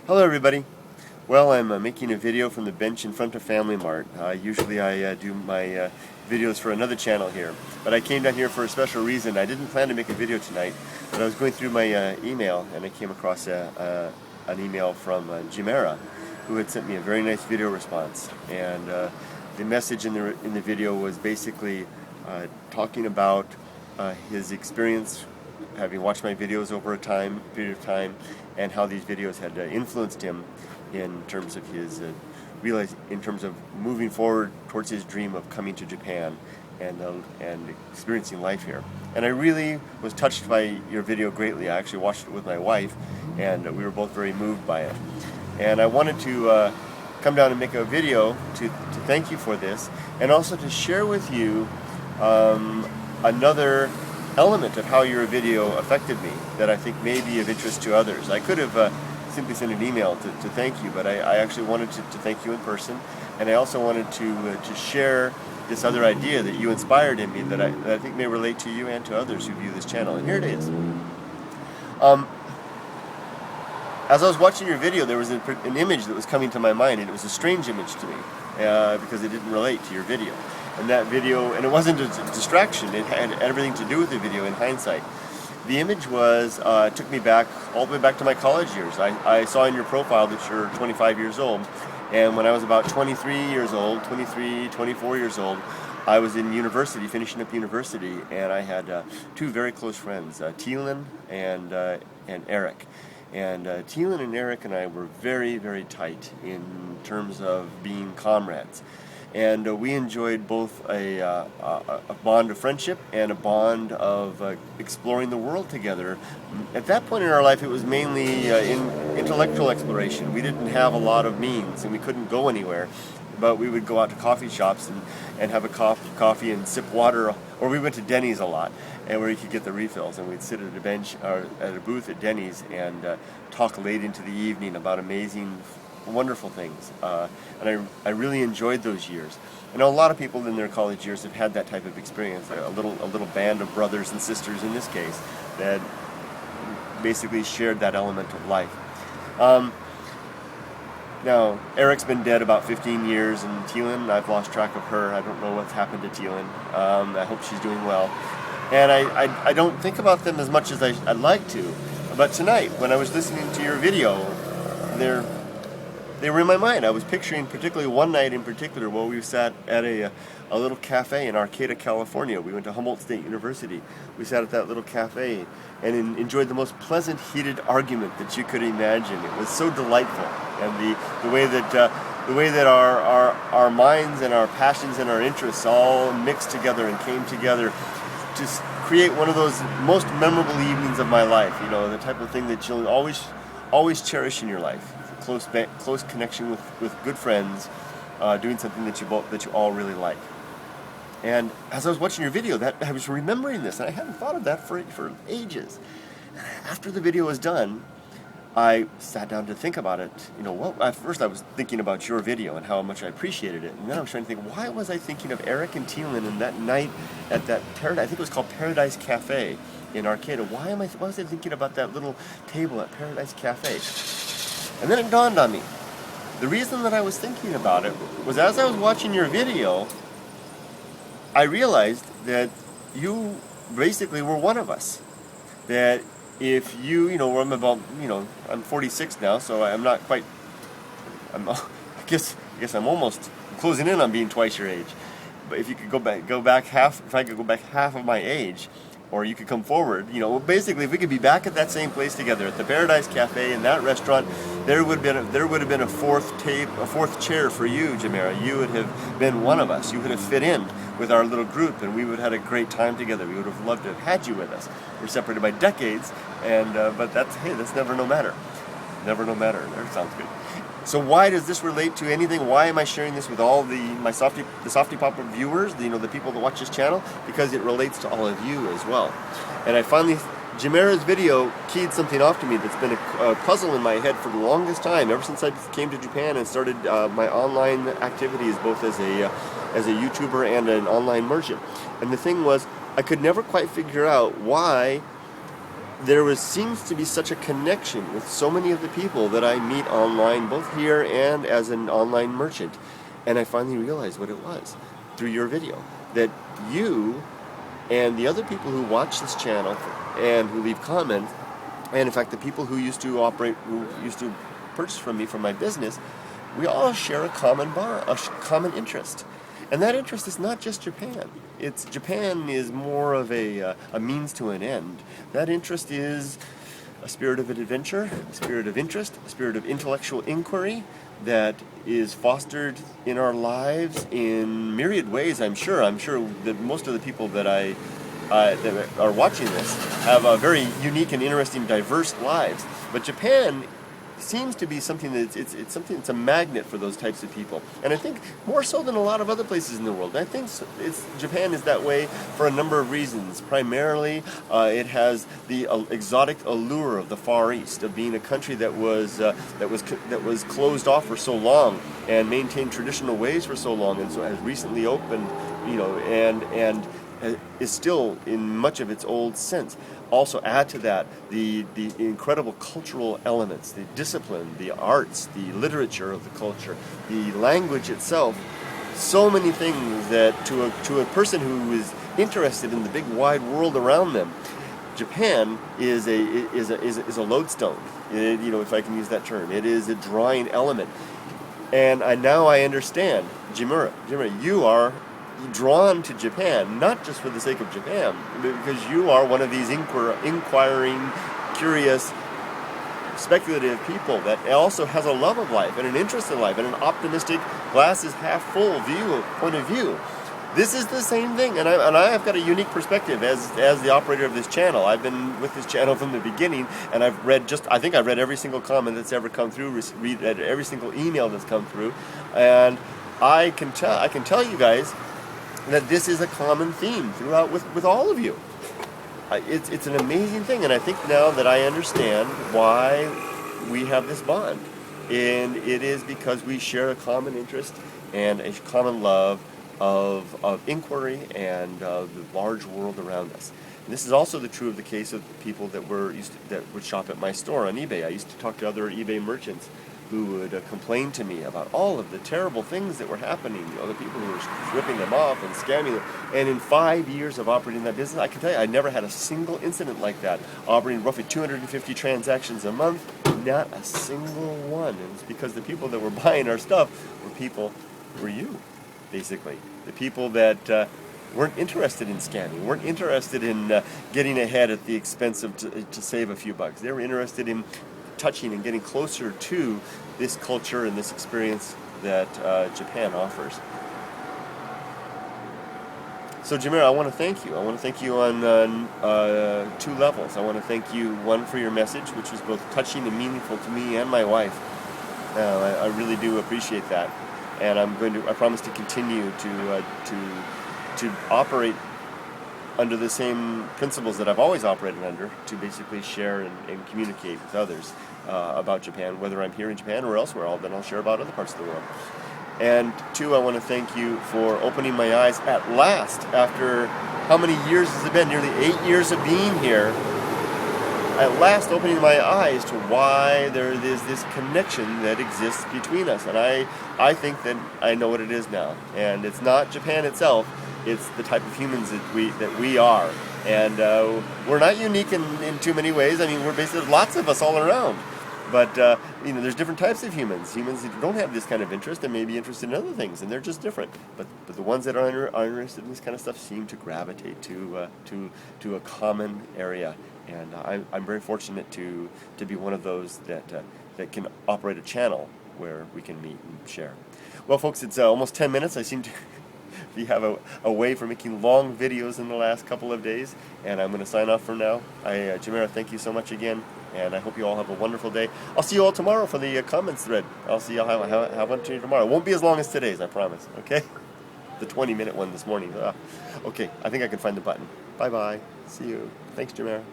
Hello everybody. Well, I'm making a video from the bench in front of Family Mart. Usually I do my videos for another channel here, but I came down here for a special reason. I didn't plan to make a video tonight, but I was going through my email and I came across an email from Jimaera, who had sent me a very nice video response. And the message in the video was basically talking about his experience having watched my videos over a period of time, and how these videos had influenced him in terms of his in terms of moving forward towards his dream of coming to Japan and experiencing life here. And I really was touched by your video greatly. I actually watched it with my wife, and we were both very moved by it. And I wanted to come down and make a video to thank you for this, and also to share with you another element of how your video affected me that I think may be of interest to others. I could have simply sent an email to thank you, but I actually wanted to thank you in person, and I also wanted to share this other idea that you inspired in me that I think may relate to you and to others who view this channel. And here it is. As I was watching your video, there was an image that was coming to my mind, and it was a strange image to me because it didn't relate to your video. And that video, and it wasn't a distraction, it had everything to do with the video in hindsight. The image was, took me back, all the way back to my college years. I saw in your profile that you're 25 years old, and when I was about 23 years old, 24 years old, I was in university, finishing up university, and I had two very close friends, Thielen and Eric. And Thielen and Eric and I were very, very tight in terms of being comrades. And we enjoyed both a bond of friendship and a bond of exploring the world together. At that point in our life, it was mainly in intellectual exploration. We didn't have a lot of means, and we couldn't go anywhere. But we would go out to coffee shops and have a coffee and sip water, or we went to Denny's a lot, and where you could get the refills, and we'd sit at a bench or at a booth at Denny's and talk late into the evening about amazing, wonderful things, and I really enjoyed those years. I know a lot of people in their college years have had that type of experience, a little band of brothers and sisters in this case that basically shared that element of life. Now, Eric's been dead about 15 years, and Thielen, I've lost track of her. I don't know what's happened to Thielen. I hope she's doing well. And I don't think about them as much as I'd like to. But tonight, when I was listening to your video, they were in my mind. I was picturing particularly one night in particular where we sat at a little cafe in Arcata, California. We went to Humboldt State University. We sat at that little cafe and enjoyed the most pleasant, heated argument that you could imagine. It was so delightful, and the way that our minds and our passions and our interests all mixed together and came together to create one of those most memorable evenings of my life. You know, the type of thing that you'll always cherish in your life. Close connection with good friends, doing something that you all really like. And as I was watching your video, I was remembering this, and I hadn't thought of that for ages. And after the video was done, I sat down to think about it. You know, at first I was thinking about your video and how much I appreciated it, and then I was trying to think, why was I thinking of Eric and Thielen and that night at that Paradise? I think it was called Paradise Cafe in Arcata. Why was I thinking about that little table at Paradise Cafe? And then it dawned on me. The reason that I was thinking about it was as I was watching your video, I realized that you basically were one of us. That if I'm 46 now, so I'm not quite, I guess I'm almost closing in on being twice your age. But if you could if I could go back half of my age, or you could come forward, basically if we could be back at that same place together at the Paradise Cafe in that restaurant, there would have been a fourth chair for you, Jimaera. You would have been one of us. You would have fit in with our little group, and we would have had a great time together. We would have loved to have had you with us. We're separated by decades, and but that's never no matter. Never no matter. That sounds good. So why does this relate to anything? Why am I sharing this with all the softypapa viewers, the people that watch this channel? Because it relates to all of you as well. And I finally, Jimaera's video keyed something off to me that's been a puzzle in my head for the longest time, ever since I came to Japan and started my online activities, both as a YouTuber and an online merchant. And the thing was, I could never quite figure out why seems to be such a connection with so many of the people that I meet online, both here and as an online merchant. And I finally realized what it was through your video, that you and the other people who watch this channel and who leave comments, and in fact the people who used to purchase from me for my business, we all share a common interest. And that interest is not just Japan. Japan is more of a means to an end. That interest is a spirit of adventure, a spirit of interest, a spirit of intellectual inquiry that is fostered in our lives in myriad ways. I'm sure that most of the people that that are watching this have a very unique and interesting, diverse lives. But Japan seems to be something that's a magnet for those types of people, and I think more so than a lot of other places in the world. And I think Japan is that way for a number of reasons. Primarily, it has the exotic allure of the Far East, of being a country that was closed off for so long and maintained traditional ways for so long, and so has recently opened, and is still in much of its old sense. Also add to that the incredible cultural elements, the discipline, the arts, the literature of the culture, the language itself. So many things that to a person who is interested in the big wide world around them, Japan is a lodestone. If I can use that term, it is a drawing element. And now I understand, Jimaera, you are drawn to Japan, not just for the sake of Japan, but because you are one of these inquiring, curious, speculative people that also has a love of life and an interest in life and an optimistic, glass is half full point of view. This is the same thing, and I have got a unique perspective as the operator of this channel. I've been with this channel from the beginning, and I've read every single comment that's ever come through, read every single email that's come through, and I can tell you guys that this is a common theme throughout with all of you. It's an amazing thing, and I think now that I understand why we have this bond, and it is because we share a common interest and a common love of inquiry and the large world around us. And this is also true of the case of people that would shop at my store on eBay. I used to talk to other eBay merchants who would complain to me about all of the terrible things that were happening, the people who were ripping them off and scamming them. And in 5 years of operating that business, I can tell you, I never had a single incident like that. Operating roughly 250 transactions a month, not a single one. And it's because the people that were buying our stuff were you, basically. The people that weren't interested in scamming, weren't interested in getting ahead at the expense of to save a few bucks. They were interested in touching and getting closer to this culture and this experience that Japan offers. So Jimaera, I want to thank you. I want to thank you on two levels. I want to thank you, one, for your message, which was both touching and meaningful to me and my wife. I really do appreciate that, and I promise to continue to operate under the same principles that I've always operated under, to basically share and communicate with others about Japan, whether I'm here in Japan or elsewhere. Then I'll share about other parts of the world. And two, I want to thank you for opening my eyes at last, after how many years has it been? Nearly 8 years of being here. At last opening my eyes to why there is this connection that exists between us. And I think that I know what it is now. And it's not Japan itself, it's the type of humans that we are. And we're not unique in too many ways. I mean, we're basically lots of us all around. But there's different types of humans. Humans that don't have this kind of interest and may be interested in other things, and they're just different. But the ones that are interested in this kind of stuff seem to gravitate to a common area. And I'm very fortunate to be one of those that can operate a channel where we can meet and share. Well, folks, it's almost 10 minutes. I seem to have a way for making long videos in the last couple of days, and I'm going to sign off for now. Jimaera, thank you so much again, and I hope you all have a wonderful day. I'll see you all tomorrow for the comments thread. I'll see you all have one to you tomorrow. It won't be as long as today's, I promise, okay? The 20-minute one this morning. Okay, I think I can find the button. Bye-bye. See you. Thanks, Jimaera.